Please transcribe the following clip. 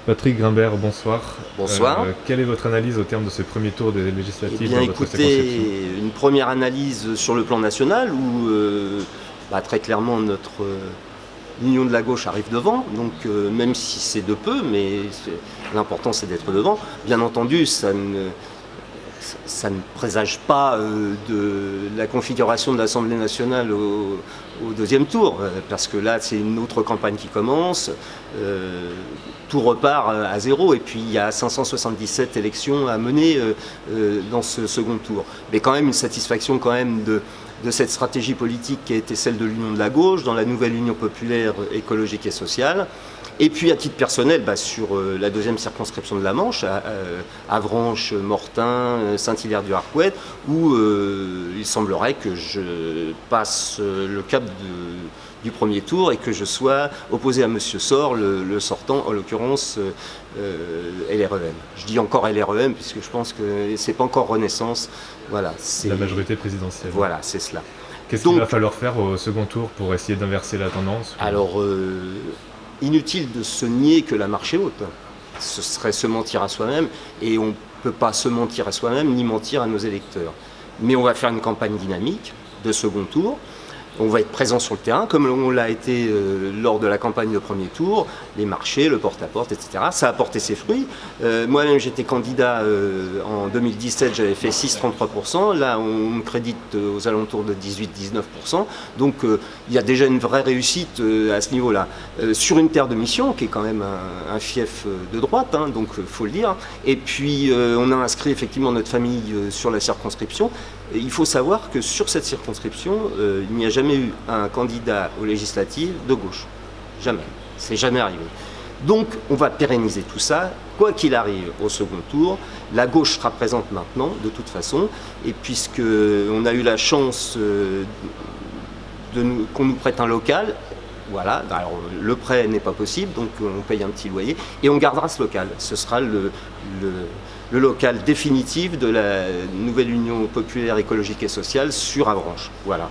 Patrick Grimbert, bonsoir. Bonsoir. Quelle est votre analyse au terme de ce premier tour des Eh législatives bien, dans votre circonscription? écoutez, une première analyse sur le plan national où très clairement notre l'union de la gauche arrive devant, donc même si c'est de peu, mais l'important c'est d'être devant. Bien entendu, ça ne présage pas de la configuration de l'Assemblée nationale au deuxième tour, parce que là c'est une autre campagne qui commence, tout repart à zéro, et puis il y a 577 élections à mener dans ce second tour. Mais quand même une satisfaction quand même de cette stratégie politique qui a été celle de l'Union de la gauche, dans la nouvelle Union populaire écologique et sociale. Et puis à titre personnel, sur la deuxième circonscription de la Manche, Avranches, Mortain, Saint-Hilaire-du-Harcouët, où il semblerait que je passe le cap du premier tour et que je sois opposé à M. Sor, le sortant, en l'occurrence LREM. Je dis encore LREM puisque je pense que c'est pas encore Renaissance. Voilà, c'est la majorité présidentielle. Voilà, c'est cela. Qu'est-ce qu'il va falloir faire au second tour pour essayer d'inverser la tendance? Alors, inutile de se nier que la marche est haute. Ce serait se mentir à soi-même, et on ne peut pas se mentir à soi-même ni mentir à nos électeurs. Mais on va faire une campagne dynamique de second tour. On va être présent sur le terrain, comme on l'a été lors de la campagne de premier tour, les marchés, le porte-à-porte, etc. Ça a porté ses fruits. Moi-même, j'étais candidat en 2017, j'avais fait 6,33%. Là, on me crédite aux alentours de 18-19%. Donc, il y a déjà une vraie réussite à ce niveau-là. Sur une terre de mission, qui est quand même un fief de droite, donc il faut le dire. Et puis, on a inscrit effectivement notre famille sur la circonscription. Et il faut savoir que sur cette circonscription, il n'y a jamais eu un candidat aux législatives de gauche. Jamais. C'est jamais arrivé. Donc, on va pérenniser tout ça. Quoi qu'il arrive au second tour, la gauche sera présente maintenant, de toute façon. Et puisqu'on a eu la chance qu'on nous prête un local, voilà, alors le prêt n'est pas possible, donc on paye un petit loyer. Et on gardera ce local. Ce sera le local définitif de la nouvelle Union populaire écologique et sociale sur Avranches. Voilà.